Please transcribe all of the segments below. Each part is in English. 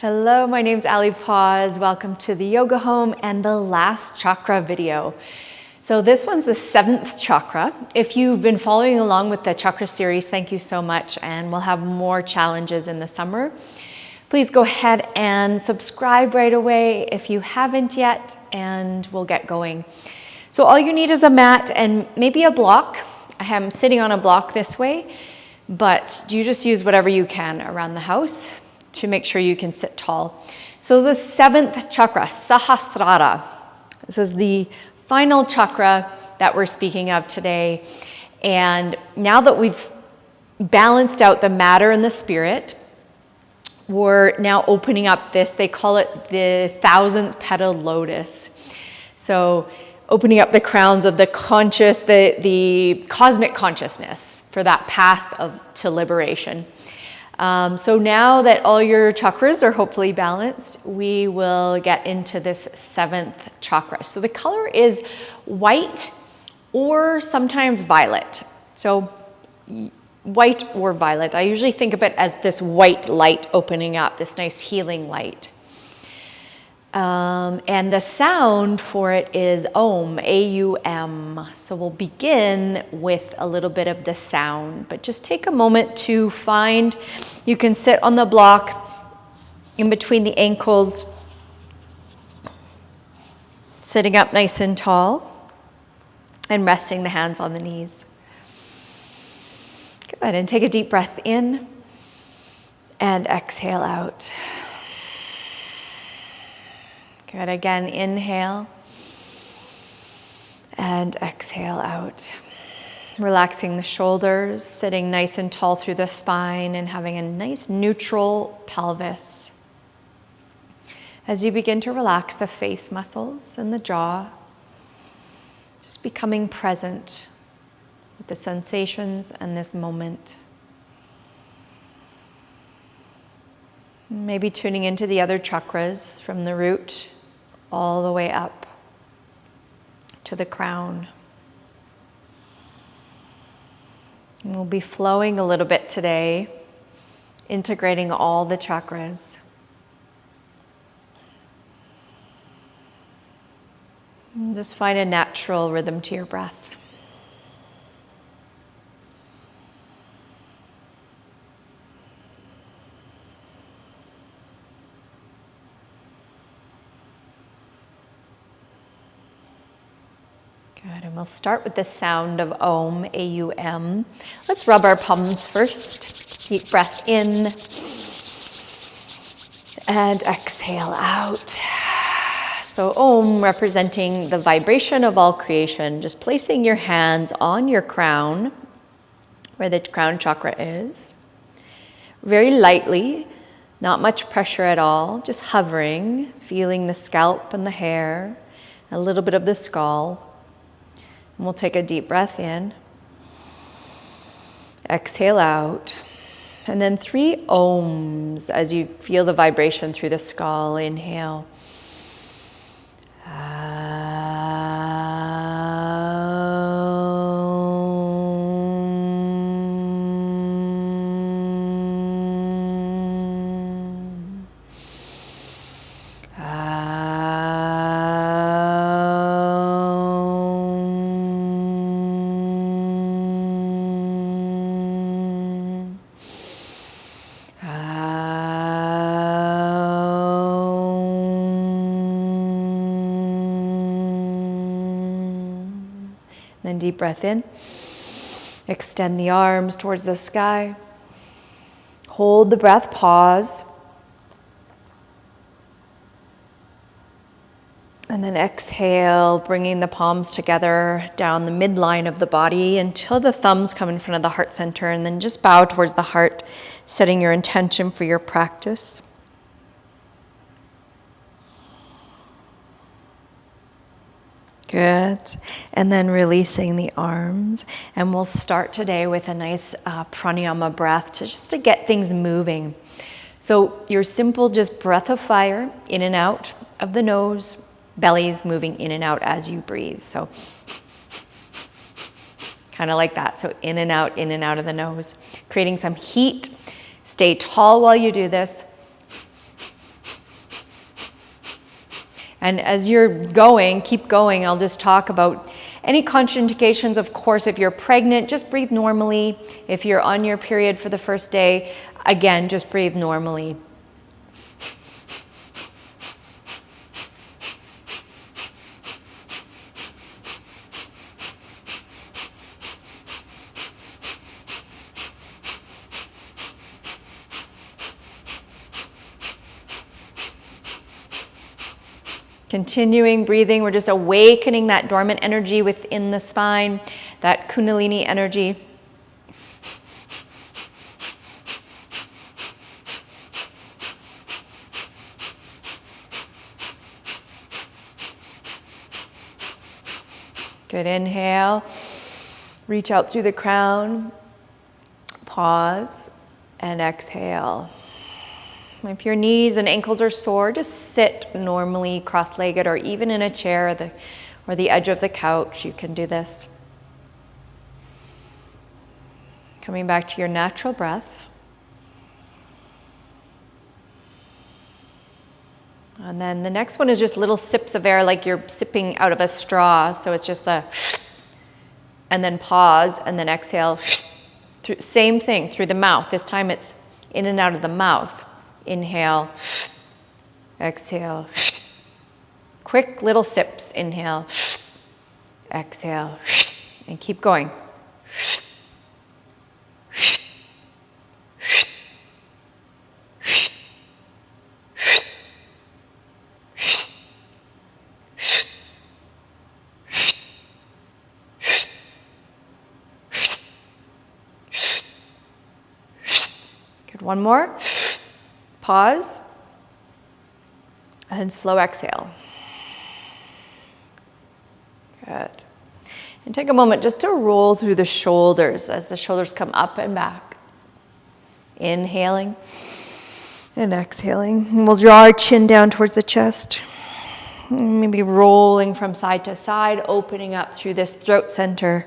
Hello, my name's Ali Paz. Welcome to the Yoga Home and the last chakra video. So this one's the 7th chakra. If you've been following along with the chakra series, thank you so much. And we'll have more challenges in the summer. Please go ahead and subscribe right away if you haven't yet, and we'll get going. So all you need is a mat and maybe a block. I am sitting on a block this way, but you just use whatever you can around the house to make sure you can sit tall. So the 7th chakra, Sahasrara. This is the final chakra that we're speaking of today. And now that we've balanced out the matter and the spirit, we're now opening up this, they call it the 1000th petal lotus. So opening up the crowns of the conscious, the cosmic consciousness for that path to liberation. So now that all your chakras are hopefully balanced, we will get into this 7th chakra. So the color is white or sometimes violet. So white or violet. I usually think of it as this white light opening up, this nice healing light. And the sound for it is Om, A-U-M. So we'll begin with a little bit of the sound, but just take a moment to find, you can sit on the block in between the ankles, sitting up nice and tall, and resting the hands on the knees. Go ahead and take a deep breath in and exhale out. Good. Again, inhale and exhale out. Relaxing the shoulders, sitting nice and tall through the spine and having a nice neutral pelvis. As you begin to relax the face muscles and the jaw, just becoming present with the sensations and this moment. Maybe tuning into the other chakras from the root all the way up to the crown. And we'll be flowing a little bit today, integrating all the chakras. And just find a natural rhythm to your breath. Good, and we'll start with the sound of Om, A-U-M. Let's rub our palms first. Deep breath in and exhale out. So Om representing the vibration of all creation, just placing your hands on your crown, where the crown chakra is. Very lightly, not much pressure at all, just hovering, feeling the scalp and the hair, a little bit of the skull. And we'll take a deep breath in, exhale out, and then 3 Oms as you feel the vibration through the skull. Inhale. Then deep breath in. Extend the arms towards the sky. Hold the breath, pause. And then exhale, bringing the palms together down the midline of the body until the thumbs come in front of the heart center, and then just bow towards the heart, setting your intention for your practice. Good. And then releasing the arms. And we'll start today with a nice pranayama breath to get things moving. So your simple just breath of fire in and out of the nose, belly is moving in and out as you breathe. So kind of like that. So in and out of the nose, creating some heat. Stay tall while you do this. And as you're going, keep going, I'll just talk about any contraindications. Of course, if you're pregnant, just breathe normally. If you're on your period for the first day, again, just breathe normally. Continuing breathing, we're just awakening that dormant energy within the spine, that Kundalini energy. Good, inhale, reach out through the crown, pause, and exhale. If your knees and ankles are sore, just sit normally, cross-legged, or even in a chair or the edge of the couch. You can do this. Coming back to your natural breath. And then the next one is just little sips of air, like you're sipping out of a straw. So it's just and then pause, and then exhale. Same thing through the mouth. This time it's in and out of the mouth. Inhale, exhale, quick little sips. Inhale, exhale, and keep going. Good, one more. Pause, and then slow exhale. Good. And take a moment just to roll through the shoulders as the shoulders come up and back. Inhaling and exhaling. And we'll draw our chin down towards the chest. Maybe rolling from side to side, opening up through this throat center.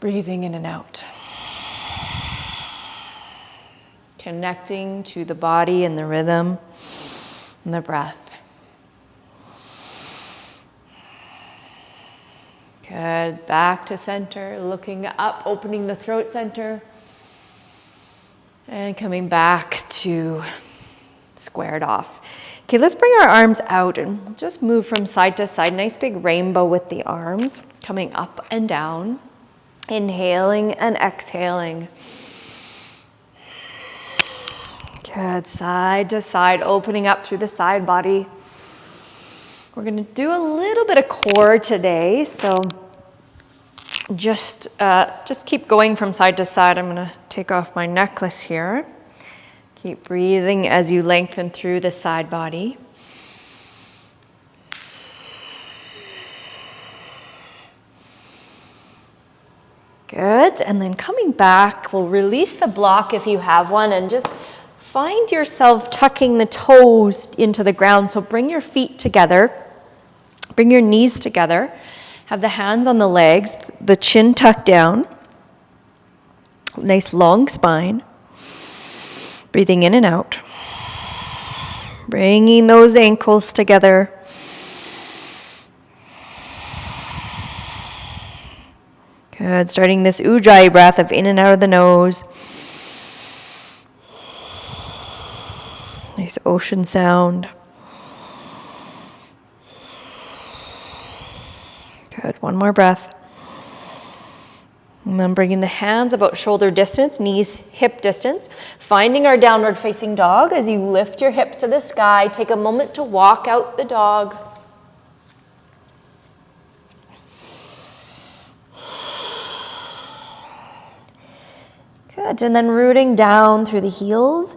Breathing in and out. Connecting to the body and the rhythm and the breath. Good. Back to center, looking up, opening the throat center. And coming back to squared off. Okay, let's bring our arms out and just move from side to side. Nice big rainbow with the arms coming up and down. Inhaling and exhaling. Good, side to side, opening up through the side body. We're going to do a little bit of core today, so just keep going from side to side. I'm going to take off my necklace here. Keep breathing as you lengthen through the side body. Good, and then coming back, we'll release the block if you have one, and just find yourself tucking the toes into the ground. So bring your feet together, bring your knees together, have the hands on the legs, the chin tucked down, nice long spine, breathing in and out, bringing those ankles together. Good, starting this Ujjayi breath of in and out of the nose. Nice ocean sound. Good, one more breath. And then bringing the hands about shoulder distance, knees hip distance. Finding our downward facing dog as you lift your hips to the sky. Take a moment to walk out the dog. Good, and then rooting down through the heels.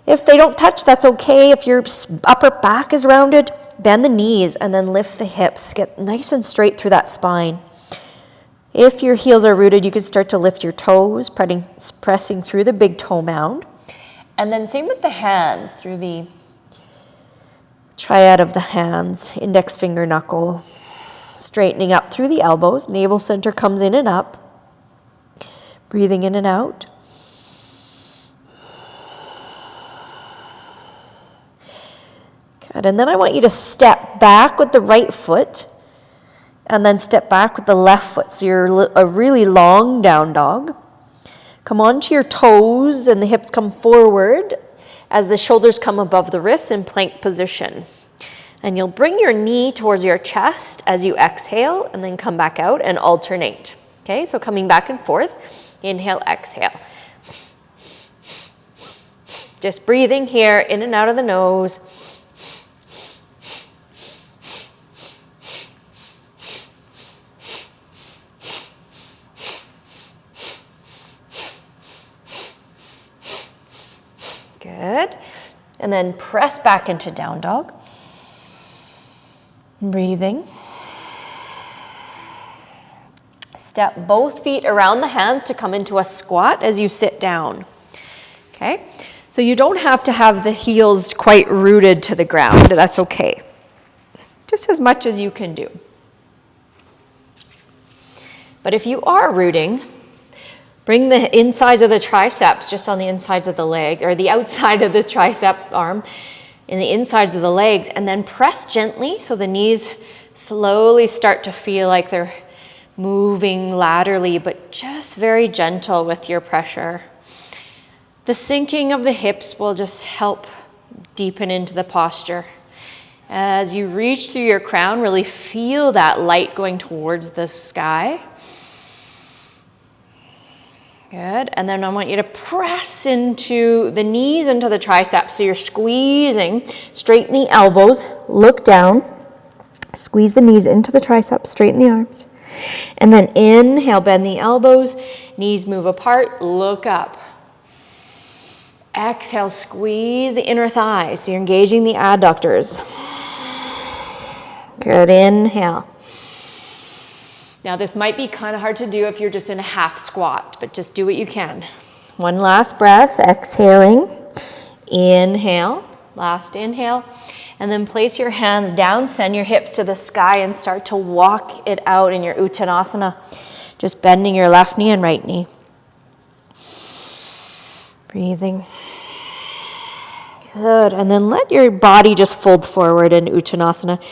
If they don't touch, that's okay. If your upper back is rounded, bend the knees and then lift the hips. Get nice and straight through that spine. If your heels are rooted, you can start to lift your toes, pressing through the big toe mound. And then same with the hands, through the triad of the hands, index finger knuckle, straightening up through the elbows. Navel center comes in and up. Breathing in and out. Good, and then I want you to step back with the right foot and then step back with the left foot. So you're a really long down dog. Come onto your toes and the hips come forward as the shoulders come above the wrists in plank position. And you'll bring your knee towards your chest as you exhale and then come back out and alternate. Okay, so coming back and forth, inhale, exhale. Just breathing here, in and out of the nose. Good. And then press back into down dog. Breathing. Step both feet around the hands to come into a squat as you sit down. Okay? So you don't have to have the heels quite rooted to the ground. That's okay. Just as much as you can do. But if you are rooting, bring the insides of the triceps just on the insides of the leg, or the outside of the tricep arm in the insides of the legs, and then press gently so the knees slowly start to feel like they're moving laterally, but just very gentle with your pressure. The sinking of the hips will just help deepen into the posture. As you reach through your crown, really feel that light going towards the sky. Good, and then I want you to press into the knees, into the triceps. So you're squeezing, straighten the elbows, look down, squeeze the knees into the triceps, straighten the arms. And then inhale, bend the elbows, knees move apart, look up. Exhale, squeeze the inner thighs, so you're engaging the adductors. Good, inhale. Now this might be kind of hard to do if you're just in a half squat, but just do what you can. One last breath, exhaling. Inhale, last inhale. And then place your hands down, send your hips to the sky and start to walk it out in your Uttanasana. Just bending your left knee and right knee. Breathing. Good, and then let your body just fold forward in Uttanasana.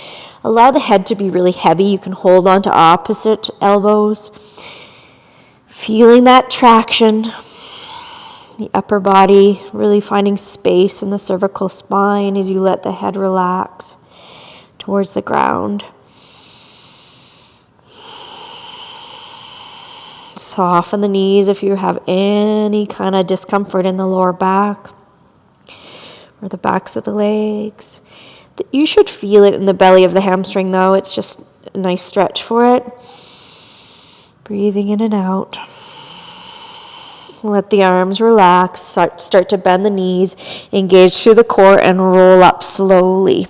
Allow the head to be really heavy. You can hold on to opposite elbows. Feeling that traction. The upper body really finding space in the cervical spine as you let the head relax towards the ground. Soften the knees if you have any kind of discomfort in the lower back or the backs of the legs. You should feel it in the belly of the hamstring though. It's just a nice stretch for it. Breathing in and out. Let the arms relax. Start to bend the knees. Engage through the core and roll up slowly.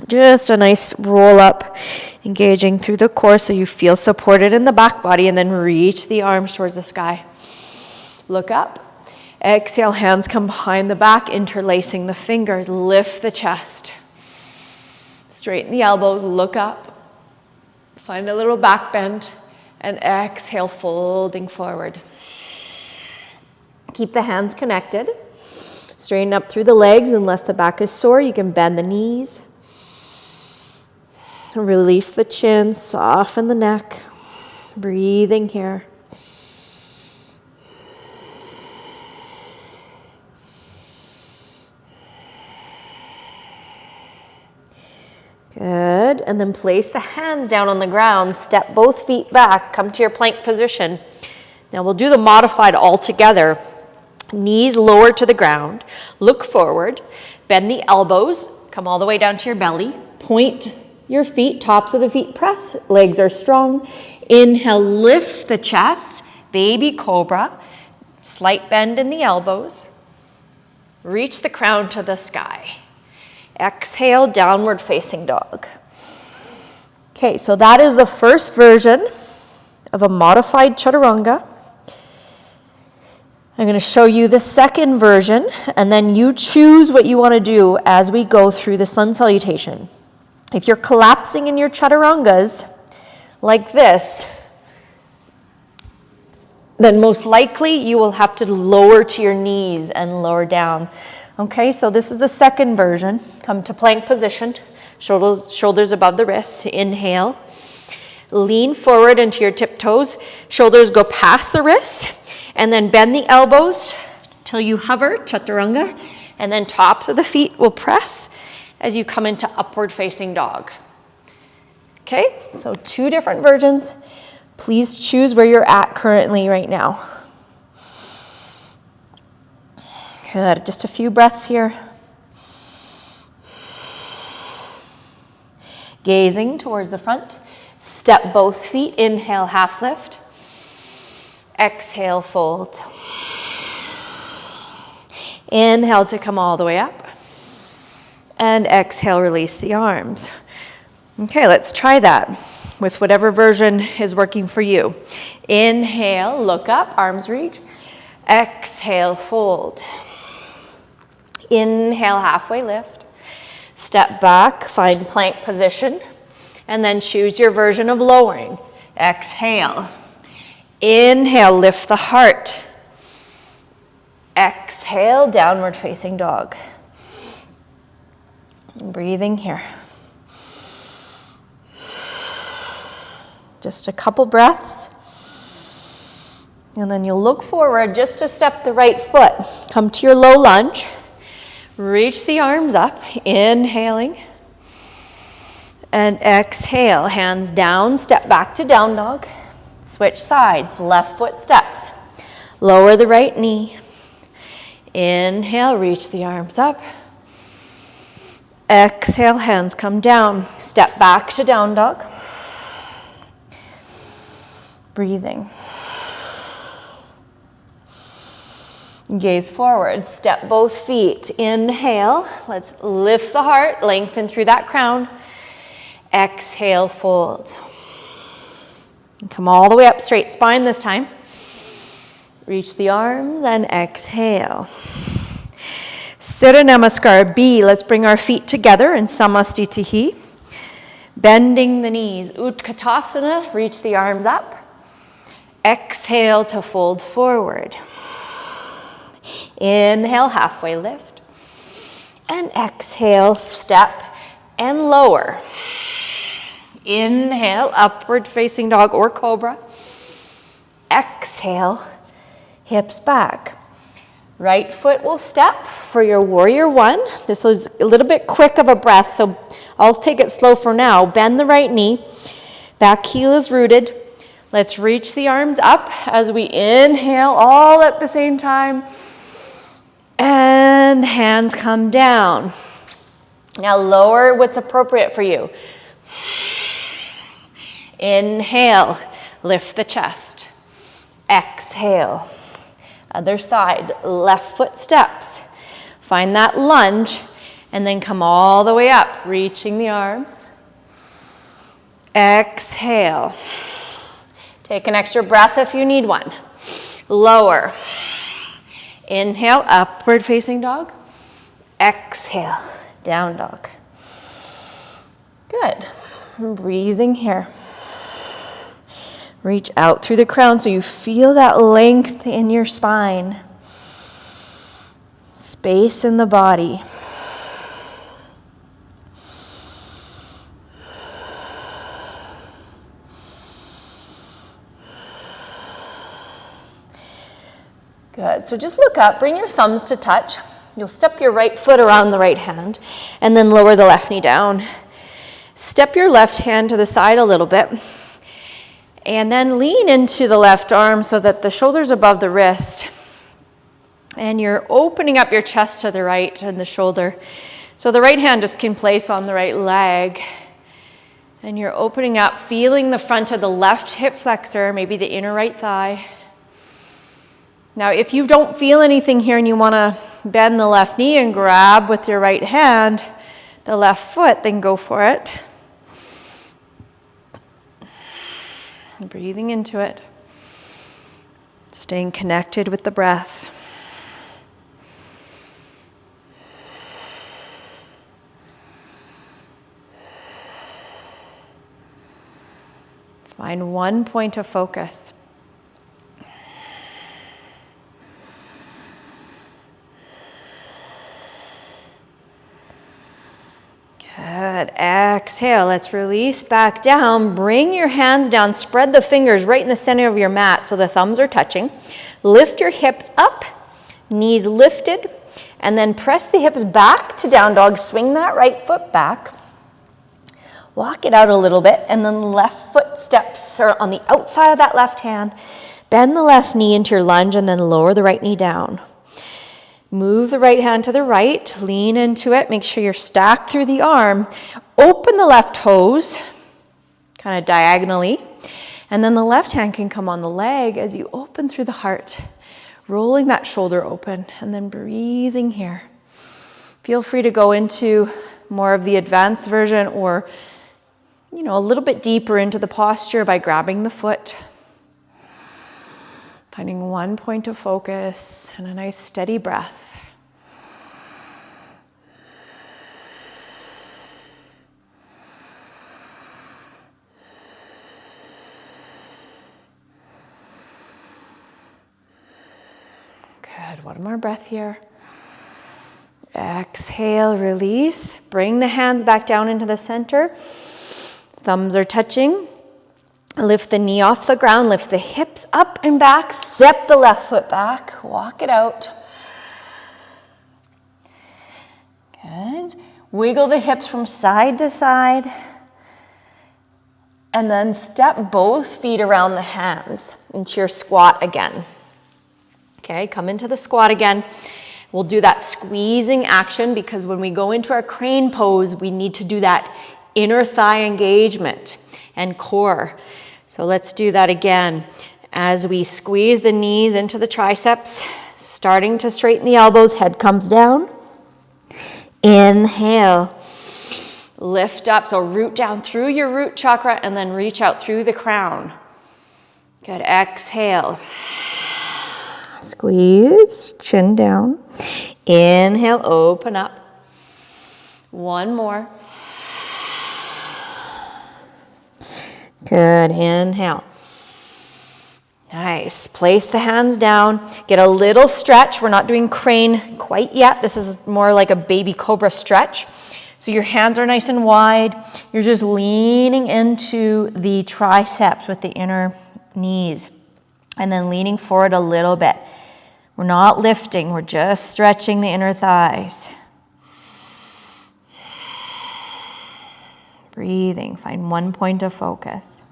Just a nice roll up. Engaging through the core so you feel supported in the back body, and then reach the arms towards the sky. Look up. Exhale, hands come behind the back, interlacing the fingers. Lift the chest. Straighten the elbows, look up. Find a little back bend, and exhale, folding forward. Keep the hands connected. Straighten up through the legs. Unless the back is sore, you can bend the knees. Release the chin, soften the neck. Breathing here. Good, and then place the hands down on the ground. Step both feet back, come to your plank position. Now we'll do the modified all together. Knees lower to the ground, look forward, bend the elbows, come all the way down to your belly, point your feet, tops of the feet press, legs are strong. Inhale, lift the chest, baby cobra, slight bend in the elbows. Reach the crown to the sky. Exhale, downward facing dog. Okay, so that is the first version of a modified chaturanga. I'm going to show you the second version, and then you choose what you want to do as we go through the sun salutation. If you're collapsing in your chaturangas like this, then most likely you will have to lower to your knees and lower down. Okay, so this is the second version. Come to plank position, shoulders above the wrists. Inhale. Lean forward into your tiptoes. Shoulders go past the wrists. And then bend the elbows till you hover, chaturanga. And then tops of the feet will press as you come into upward facing dog. Okay, so 2 different versions. Please choose where you're at currently right now. Good, just a few breaths here. Gazing towards the front. Step both feet, inhale, half lift. Exhale, fold. Inhale to come all the way up. And exhale, release the arms. Okay, let's try that with whatever version is working for you. Inhale, look up, arms reach. Exhale, fold. Inhale, halfway lift. Step back, find plank position, and then choose your version of lowering. Exhale. Inhale, lift the heart. Exhale, downward facing dog. Breathing here. Just a couple breaths. And then you'll look forward just to step the right foot. Come to your low lunge. Reach the arms up, inhaling. And exhale, hands down, step back to down dog. Switch sides, left foot steps. Lower the right knee. Inhale, reach the arms up. Exhale, hands come down. Step back to down dog. Breathing. Gaze forward, step both feet. Inhale, let's lift the heart, lengthen through that crown. Exhale, fold. And come all the way up, straight spine this time. Reach the arms and exhale. Surya Namaskar B. Let's bring our feet together in Samastitihi. Bending the knees. Utkatasana, reach the arms up. Exhale to fold forward. Inhale, halfway lift. And exhale, step and lower. Inhale, upward facing dog or cobra. Exhale, hips back. Right foot will step for your warrior one. This was a little bit quick of a breath, so I'll take it slow for now. Bend the right knee. Back heel is rooted. Let's reach the arms up as we inhale all at the same time. And hands come down. Now lower what's appropriate for you. Inhale, lift the chest. Exhale. Other side, left foot steps. Find that lunge and then come all the way up, reaching the arms. Exhale. Take an extra breath if you need one. Lower. Inhale, upward facing dog. Exhale, down dog. Good. Breathing here. Reach out through the crown so you feel that length in your spine. Space in the body. Good. So just look up, bring your thumbs to touch. You'll step your right foot around the right hand and then lower the left knee down. Step your left hand to the side a little bit. And then lean into the left arm so that the shoulder's above the wrist. And you're opening up your chest to the right and the shoulder. So the right hand just can place on the right leg. And you're opening up, feeling the front of the left hip flexor, maybe the inner right thigh. Now, if you don't feel anything here and you want to bend the left knee and grab with your right hand the left foot, then go for it. Breathing into it. Staying connected with the breath. Find one point of focus. Good. Exhale. Let's release back down. Bring your hands down. Spread the fingers right in the center of your mat so the thumbs are touching. Lift your hips up, knees lifted, and then press the hips back to down dog. Swing that right foot back. Walk it out a little bit, and then left foot steps are on the outside of that left hand. Bend the left knee into your lunge, and then lower the right knee down. Move the right hand to the right, lean into it, make sure you're stacked through the arm. Open the left toes, kind of diagonally, and then the left hand can come on the leg as you open through the heart, rolling that shoulder open, and then breathing here. Feel free to go into more of the advanced version or, a little bit deeper into the posture by grabbing the foot. Finding one point of focus and a nice steady breath. Good, one more breath here. Exhale, release. Bring the hands back down into the center. Thumbs are touching. Lift the knee off the ground, lift the hips up and back, step the left foot back, walk it out. Good. Wiggle the hips from side to side. And then step both feet around the hands into your squat again. Okay, come into the squat again. We'll do that squeezing action because when we go into our crane pose, we need to do that inner thigh engagement and core. So let's do that again as we squeeze the knees into the triceps, starting to straighten the elbows, head comes down. Inhale, lift up, so root down through your root chakra and then reach out through the crown. Good, exhale. Squeeze, chin down. Inhale, open up. One more. Good, inhale. Nice, place the hands down, get a little stretch. We're not doing crane quite yet. This is more like a baby cobra stretch. So your hands are nice and wide. You're just leaning into the triceps with the inner knees and then leaning forward a little bit. We're not lifting, we're just stretching the inner thighs. Breathing, find one point of focus.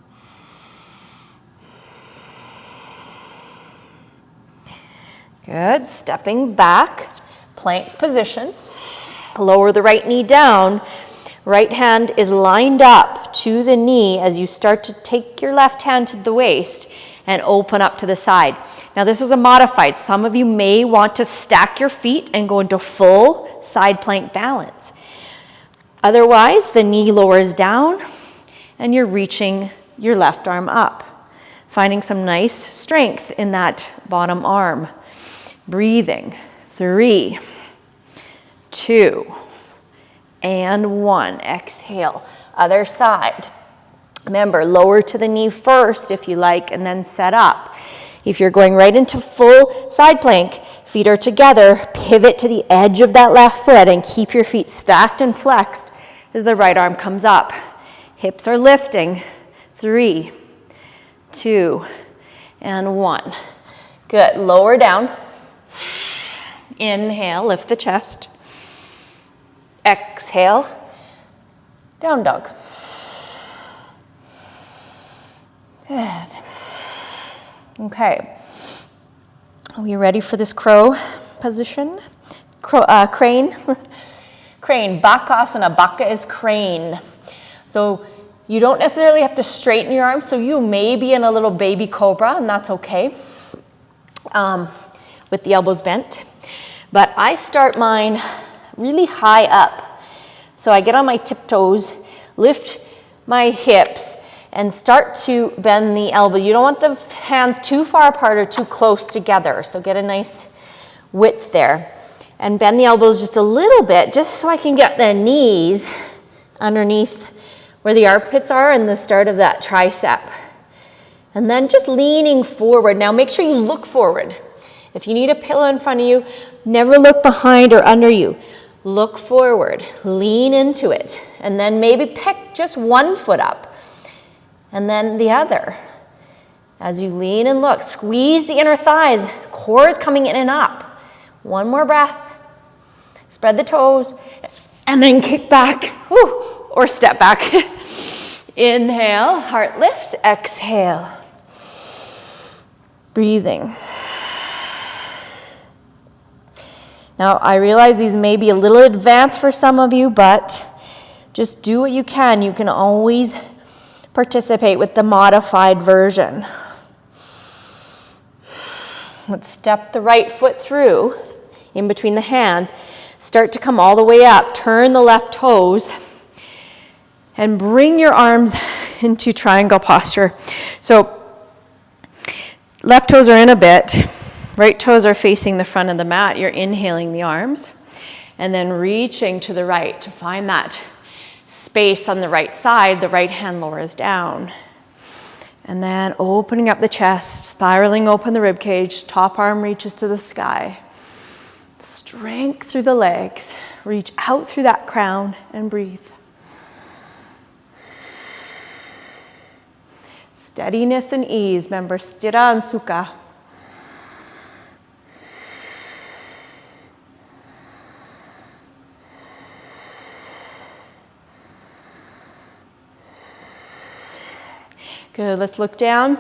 Good, stepping back, plank position. Lower the right knee down. Right hand is lined up to the knee as you start to take your left hand to the waist and open up to the side. Now this is a modified. Some of you may want to stack your feet and go into full side plank balance. Otherwise, the knee lowers down and you're reaching your left arm up, finding some nice strength in that bottom arm. Breathing, 3, 2, and 1. Exhale, other side. Remember, lower to the knee first if you like, and then set up. If you're going right into full side plank, feet are together, pivot to the edge of that left foot and keep your feet stacked and flexed as the right arm comes up. Hips are lifting. 3, 2, and 1. Good, lower down. Inhale, lift the chest. Exhale, down dog. Good. Okay. Are you ready for this crow position? Crane. Crane. Bakasana. Baka is crane. So you don't necessarily have to straighten your arms. So you may be in a little baby cobra, and that's okay. With the elbows bent. But I start mine really high up. So I get on my tiptoes, lift my hips, and start to bend the elbow. You don't want the hands too far apart or too close together. So get a nice width there. And bend the elbows just a little bit, just so I can get the knees underneath where the armpits are and the start of that tricep. And then just leaning forward. Now make sure you look forward. If you need a pillow in front of you, never look behind or under you. look forward, lean into it, and then maybe pick just one foot up and then the other. As you lean and look, squeeze the inner thighs, core is coming in and up. One more breath. Spread the toes and then kick back, or step back. Inhale, heart lifts, exhale. Breathing. Now, I realize these may be a little advanced for some of you, but just do what you can. You can always participate with the modified version. Let's step the right foot through, in between the hands. Start to come all the way up. Turn the left toes and bring your arms into triangle posture. So left toes are in a bit. Right toes are facing the front of the mat. You're inhaling the arms and then reaching to the right to find that space on the right side. The right hand lowers down. And then opening up the chest, spiraling open the rib cage, top arm reaches to the sky. Strength through the legs. Reach out through that crown and breathe. Steadiness and ease. Remember, sthira and sukha. Good, let's look down.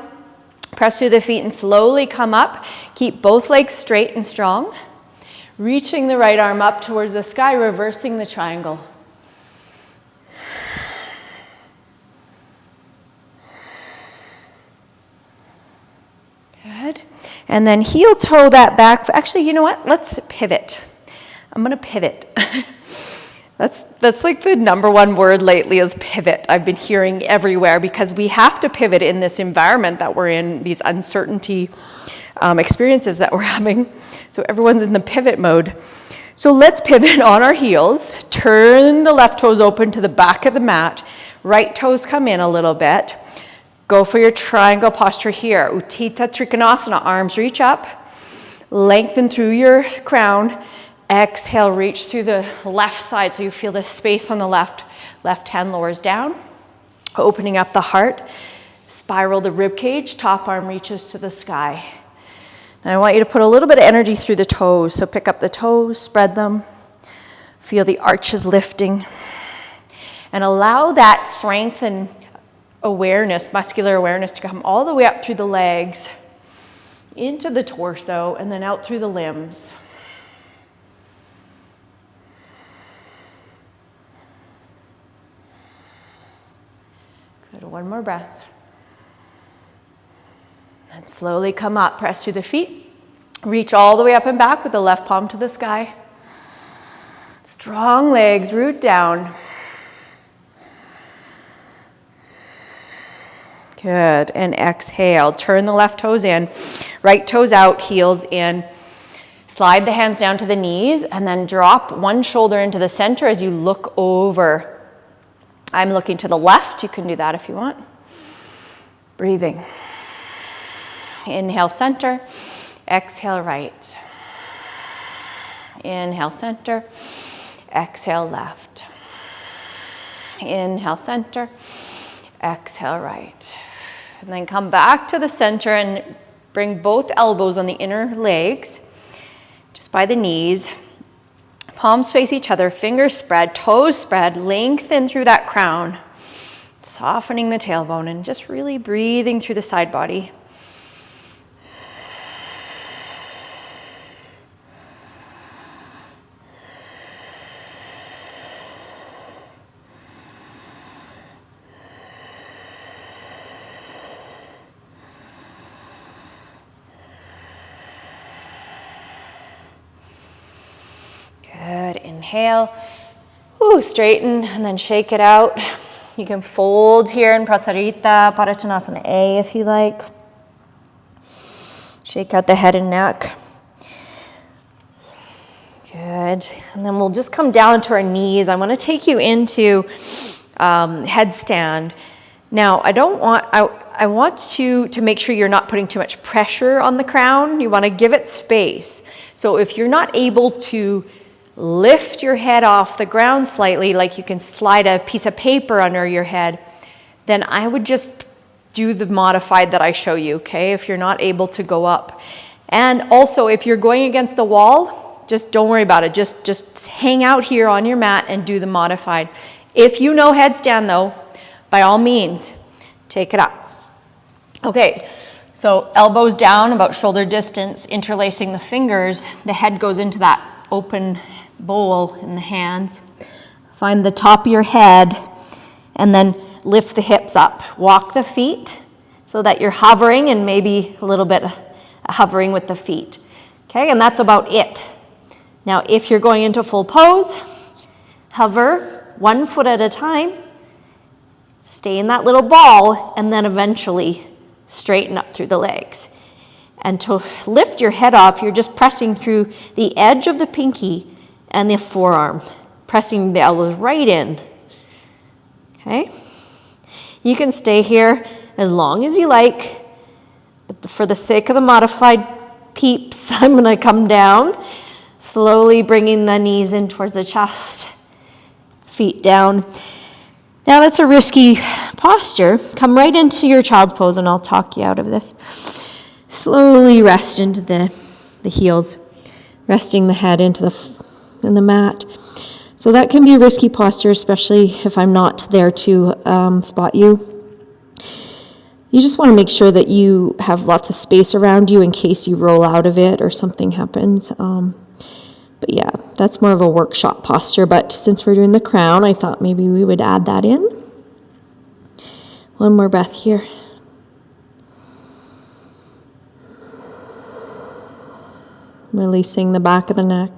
Press through the feet and slowly come up. Keep both legs straight and strong. Reaching the right arm up towards the sky, reversing the triangle. Good. And then heel toe that back. Actually, you know what? Let's pivot. I'm going to pivot. That's like the number one word lately is pivot. I've been hearing everywhere because we have to pivot in this environment that we're in, these uncertainty experiences that we're having. So everyone's in the pivot mode. So let's pivot on our heels. Turn the left toes open to the back of the mat. Right toes come in a little bit. Go for your triangle posture here. Utthita Trikonasana, arms reach up. Lengthen through your crown. Exhale, reach through the left side so you feel the space on the left. Left hand lowers down. Opening up the heart. Spiral the rib cage. Top arm reaches to the sky. Now I want you to put a little bit of energy through the toes. So pick up the toes, spread them. Feel the arches lifting. And allow that strength and awareness, muscular awareness, to come all the way up through the legs, into the torso, and then out through the limbs. Good, one more breath. And slowly come up, press through the feet. Reach all the way up and back with the left palm to the sky. Strong legs, root down. Good, and exhale. Turn the left toes in, right toes out, heels in. Slide the hands down to the knees and then drop one shoulder into the center as you look over. I'm looking to the left. You can do that if you want. Breathing. Inhale, center. Exhale, right. Inhale, center. Exhale, left. Inhale, center. Exhale, right. And then come back to the center and bring both elbows on the inner legs, just by the knees. Palms face each other, fingers spread, toes spread, lengthen through that crown, softening the tailbone and just really breathing through the side body. Good, inhale, straighten and then shake it out. You can fold here in Prasarita, Parachanasana A if you like. Shake out the head and neck. Good, and then we'll just come down to our knees. I want to take you into headstand. Now, I want you to make sure you're not putting too much pressure on the crown. You want to give it space. So if you're not able to lift your head off the ground slightly, like you can slide a piece of paper under your head, then I would just do the modified that I show you, okay, if you're not able to go up. And also, if you're going against the wall, just don't worry about it. Just hang out here on your mat and do the modified. If you know headstand though, by all means, take it up. Okay, so elbows down about shoulder distance, interlacing the fingers. The head goes into that open bowl in the hands. Find the top of your head and then lift the hips up. Walk the feet so that you're hovering and maybe a little bit hovering with the feet. Okay, and that's about it. Now, if you're going into full pose, hover 1 foot at a time, stay in that little ball, and then eventually straighten up through the legs. And to lift your head off, you're just pressing through the edge of the pinky and the forearm, pressing the elbows right in. Okay? You can stay here as long as you like, but for the sake of the modified peeps, I'm going to come down, slowly bringing the knees in towards the chest, feet down. Now that's a risky posture. Come right into your child's pose and I'll talk you out of this. Slowly rest into the heels, resting the head into the mat. So that can be a risky posture, especially if I'm not there to spot you. You just want to make sure that you have lots of space around you in case you roll out of it or something happens. But yeah, that's more of a workshop posture. But since we're doing the crown, I thought maybe we would add that in. One more breath here. Releasing the back of the neck.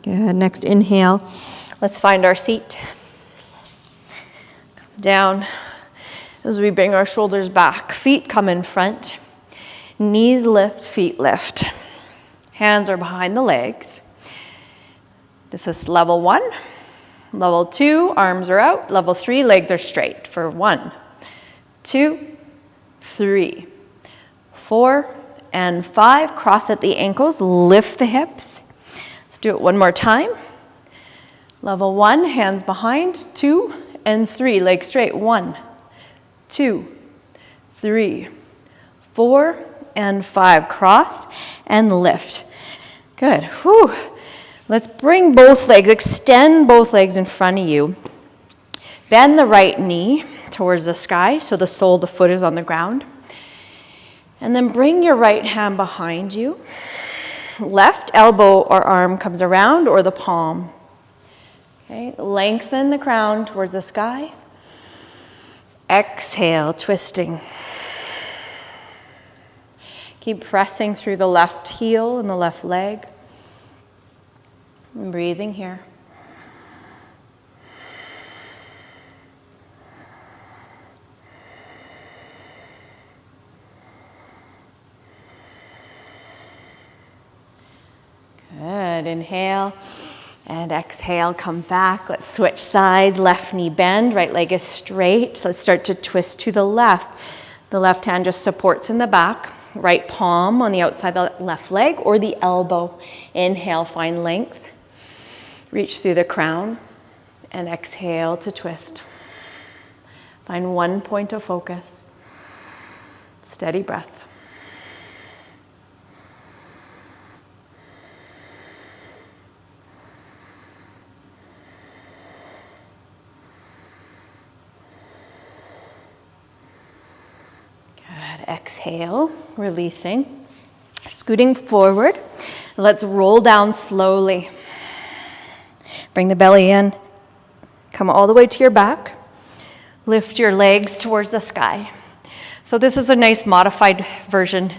Good. Next inhale. Let's find our seat. Come down as we bring our shoulders back. Feet come in front. Knees lift, feet lift. Hands are behind the legs. This is level 1. Level 2, arms are out. Level 3, legs are straight for 1, 2, 3, 4, and 5. Cross at the ankles, lift the hips. Let's do it one more time. Level 1, hands behind. 2 and 3, legs straight. 1, 2, 3, 4, and 5. Cross and lift. Good. Whew. Let's bring both legs, extend both legs in front of you. Bend the right knee towards the sky so the sole of the foot is on the ground. And then bring your right hand behind you. Left elbow or arm comes around or the palm. Okay. Lengthen the crown towards the sky. Exhale, twisting. Keep pressing through the left heel and the left leg. And breathing here. Good. Inhale and exhale. Come back. Let's switch sides. Left knee bend. Right leg is straight. Let's start to twist to the left. The left hand just supports in the back. Right palm on the outside of the left leg or the elbow. Inhale, find length. Reach through the crown and exhale to twist. Find one point of focus. Steady breath. Good. Exhale, releasing. Scooting forward. Let's roll down slowly. Bring the belly in. Come all the way to your back. Lift your legs towards the sky. So this is a nice modified version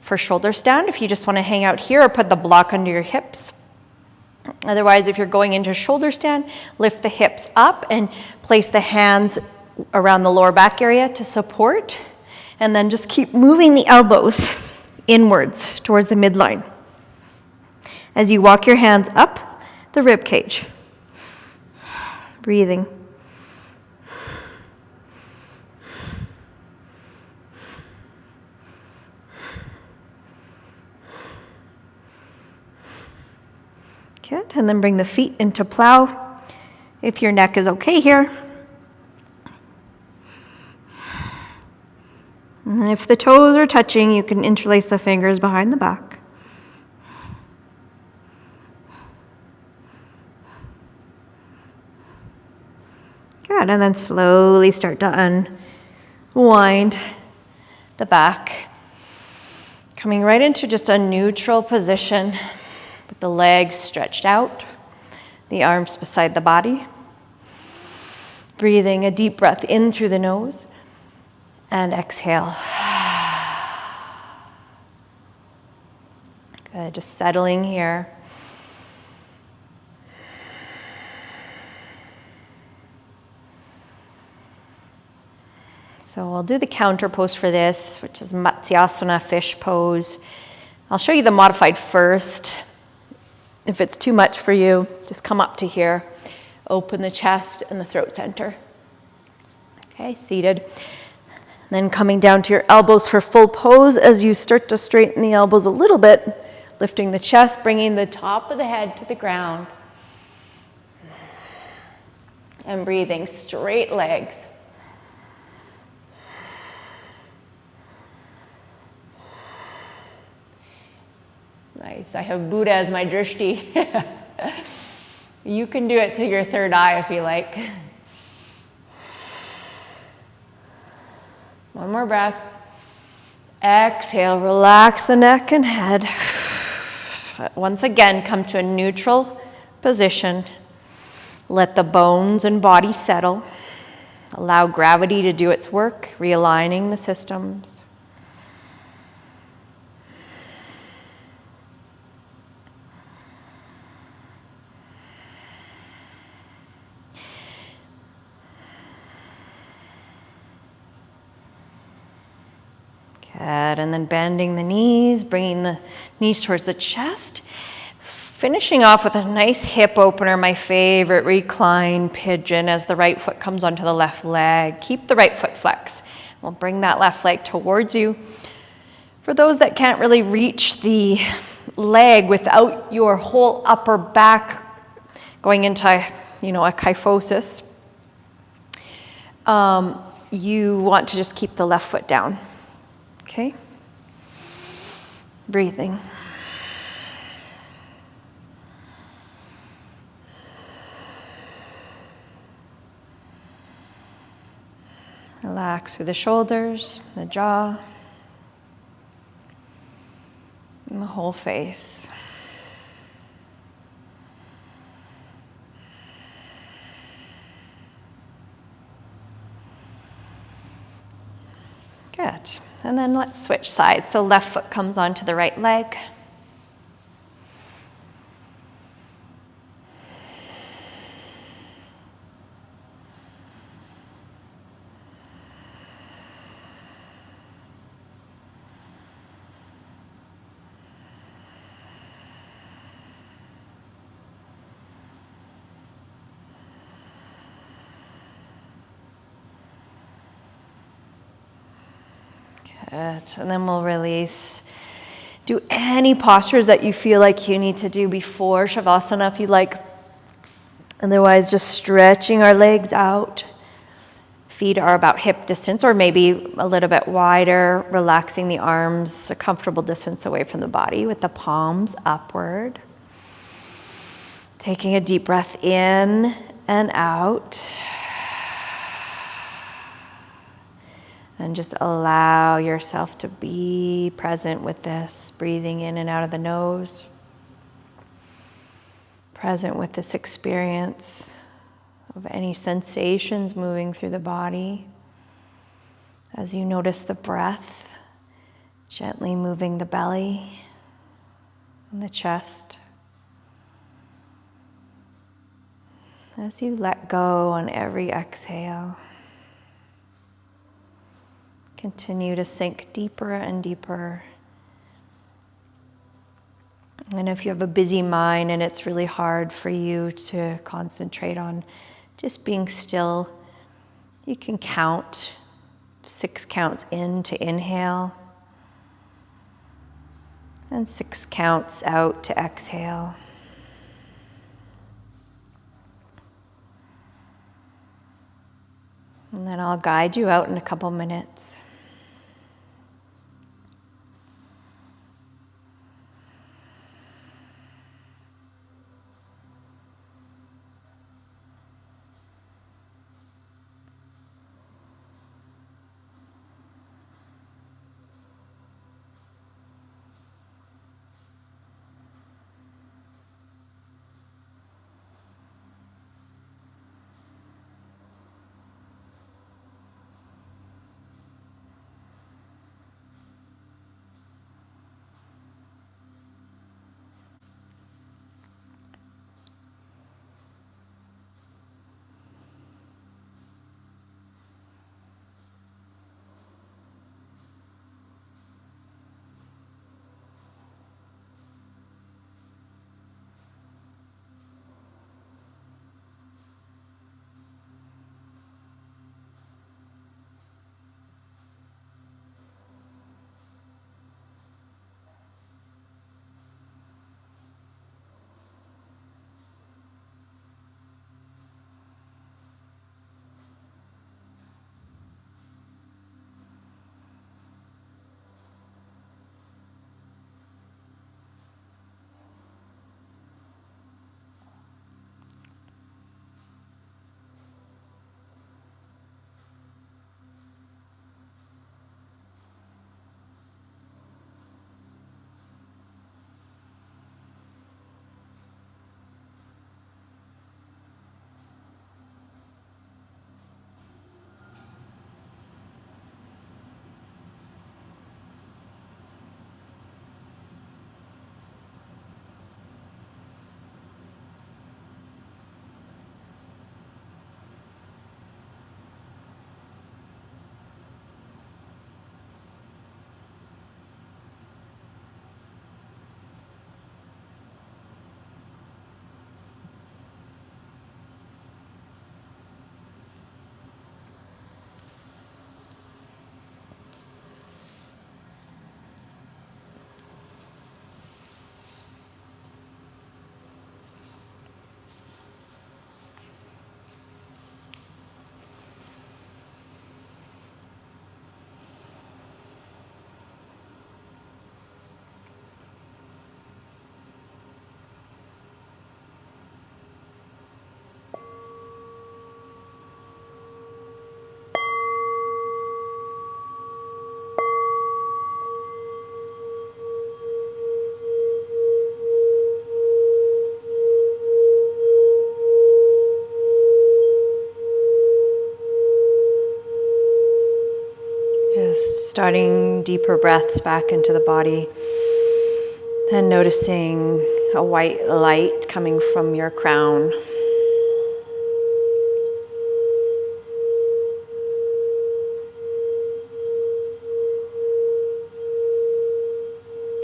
for shoulder stand if you just want to hang out here or put the block under your hips. Otherwise, if you're going into shoulder stand, lift the hips up and place the hands around the lower back area to support. And then just keep moving the elbows inwards towards the midline. As you walk your hands up the rib cage. Breathing. Good, and then bring the feet into plow if your neck is okay here. And if the toes are touching, you can interlace the fingers behind the back. Good, and then slowly start to unwind the back. Coming right into just a neutral position with the legs stretched out, the arms beside the body. Breathing a deep breath in through the nose and exhale. Good, just settling here. So we'll do the counter pose for this, which is Matsyasana, fish pose. I'll show you the modified first. If it's too much for you, just come up to here. Open the chest and the throat center. Okay, seated. Then coming down to your elbows for full pose as you start to straighten the elbows a little bit, lifting the chest, bringing the top of the head to the ground. And breathing straight legs. Nice, I have Buddha as my drishti. You can do it to your third eye if you like. One more breath. Exhale, relax the neck and head. Once again, come to a neutral position. Let the bones and body settle. Allow gravity to do its work, realigning the systems. Good, and then bending the knees, bringing the knees towards the chest. Finishing off with a nice hip opener, my favorite, recline pigeon as the right foot comes onto the left leg. Keep the right foot flexed. We'll bring that left leg towards you. For those that can't really reach the leg without your whole upper back going into, a kyphosis, you want to just keep the left foot down. Okay? Breathing. Relax through the shoulders, the jaw, and the whole face. Good. And then let's switch sides. So left foot comes onto the right leg. Good. And then we'll release. Do any postures that you feel like you need to do before Shavasana if you like. Otherwise, just stretching our legs out. Feet are about hip distance or maybe a little bit wider, relaxing the arms a comfortable distance away from the body with the palms upward. Taking a deep breath in and out. And just allow yourself to be present with this, breathing in and out of the nose. Present with this experience of any sensations moving through the body. As you notice the breath, gently moving the belly and the chest. As you let go on every exhale. Continue to sink deeper and deeper. And if you have a busy mind and it's really hard for you to concentrate on just being still, you can count 6 counts in to inhale and 6 counts out to exhale. And then I'll guide you out in a couple minutes. Just starting deeper breaths back into the body. Then noticing a white light coming from your crown.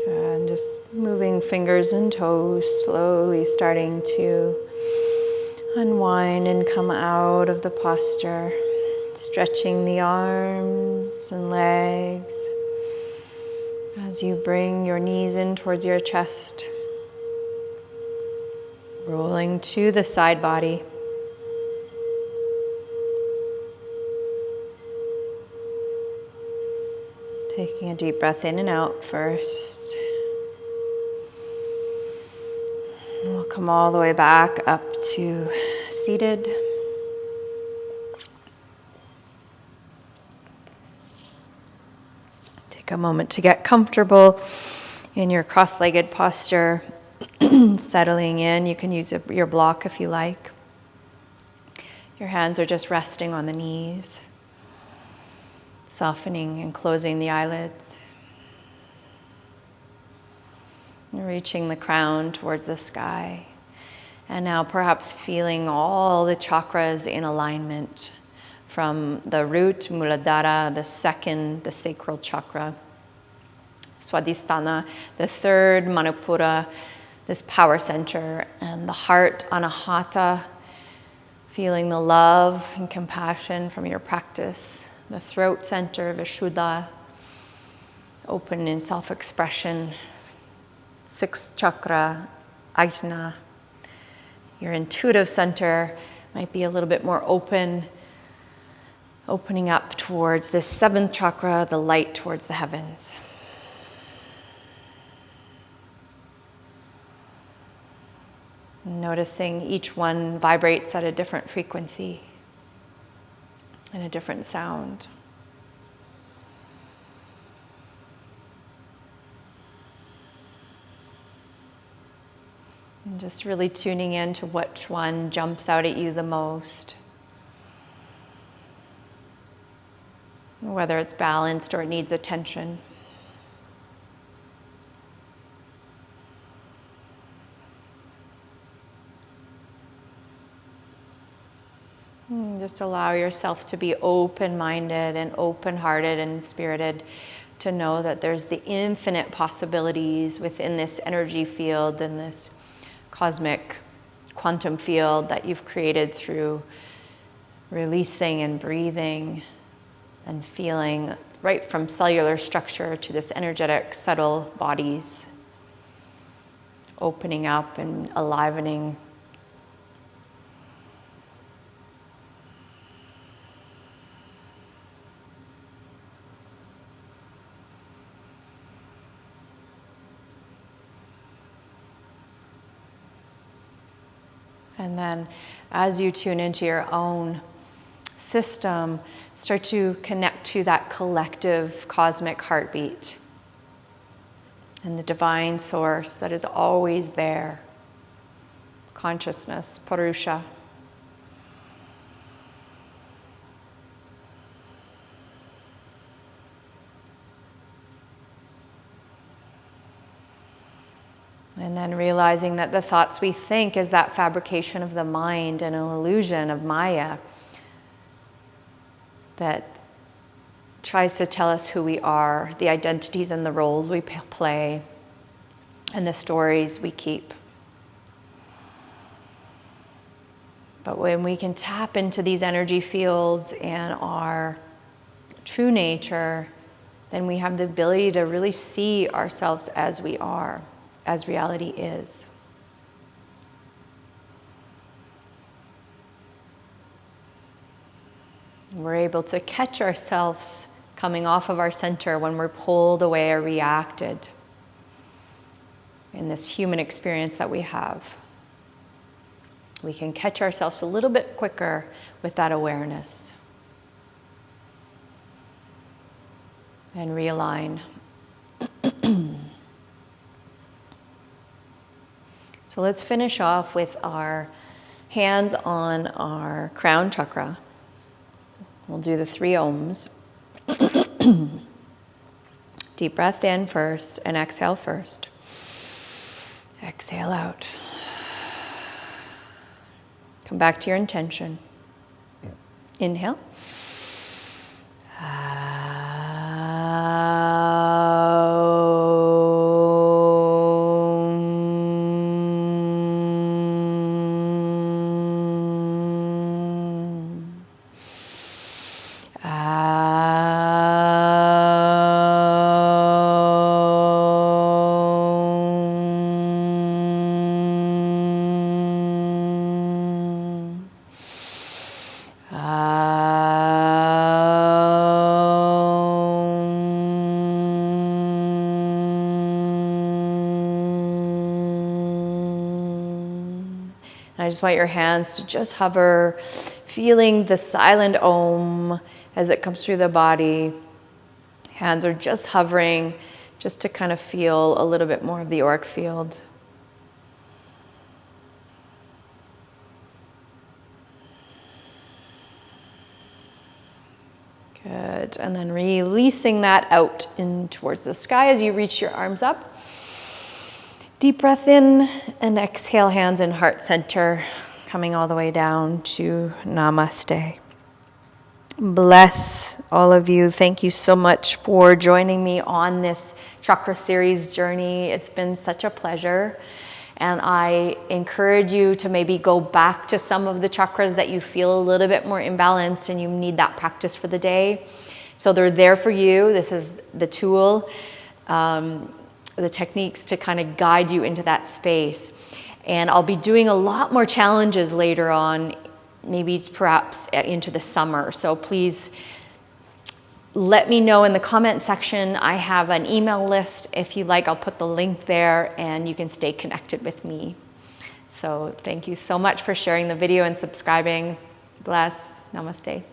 And just moving fingers and toes, slowly starting to unwind and come out of the posture. Stretching the arms and legs as you bring your knees in towards your chest. Rolling to the side body. Taking a deep breath in and out first. And we'll come all the way back up to seated. Take a moment to get comfortable in your cross-legged posture. Settling in. You can use your block if you like. Your hands are just resting on the knees. Softening and closing the eyelids. And reaching the crown towards the sky. And now perhaps feeling all the chakras in alignment. From the root, Muladhara, the second, the sacral chakra. Swadhisthana, the third, Manipura, this power center, and the heart, Anahata, feeling the love and compassion from your practice. The throat center, Vishuddha, open in self-expression. Sixth chakra, Ajna. Your intuitive center might be a little bit more open Opening up towards this seventh chakra, the light towards the heavens. Noticing each one vibrates at a different frequency and a different sound. And just really tuning in to which one jumps out at you the most. Whether it's balanced or it needs attention. Just allow yourself to be open-minded and open-hearted and spirited, to know that there's the infinite possibilities within this energy field and this cosmic quantum field that you've created through releasing and breathing and feeling, right from cellular structure to this energetic subtle bodies, opening up and alivening. And then as you tune into your own system, start to connect to that collective cosmic heartbeat and the divine source that is always there. Consciousness, Purusha. And then realizing that the thoughts we think is that fabrication of the mind and an illusion of Maya that tries to tell us who we are, the identities and the roles we play, and the stories we keep. But when we can tap into these energy fields and our true nature, then we have the ability to really see ourselves as we are, as reality is. We're able to catch ourselves coming off of our center when we're pulled away or reacted in this human experience that we have. We can catch ourselves a little bit quicker with that awareness and realign. So let's finish off with our hands on our crown chakra. We'll do the 3 ohms. Deep breath in first and exhale first. Exhale out. Come back to your intention. Inhale. I just want your hands to just hover, feeling the silent Om as it comes through the body. Hands are just hovering, just to kind of feel a little bit more of the auric field. Good, and then releasing that out in towards the sky as you reach your arms up. Deep breath in and exhale, hands in heart center, coming all the way down to Namaste. Bless all of you. Thank you so much for joining me on this chakra series journey. It's been such a pleasure. And I encourage you to maybe go back to some of the chakras that you feel a little bit more imbalanced and you need that practice for the day. So they're there for you. This is the tool, the techniques to kind of guide you into that space. And I'll be doing a lot more challenges later on maybe perhaps into the summer. So please let me know in the comment section. I have an email list. If you like, I'll put the link there and you can stay connected with me. So thank you so much for sharing the video and subscribing. Bless. Namaste.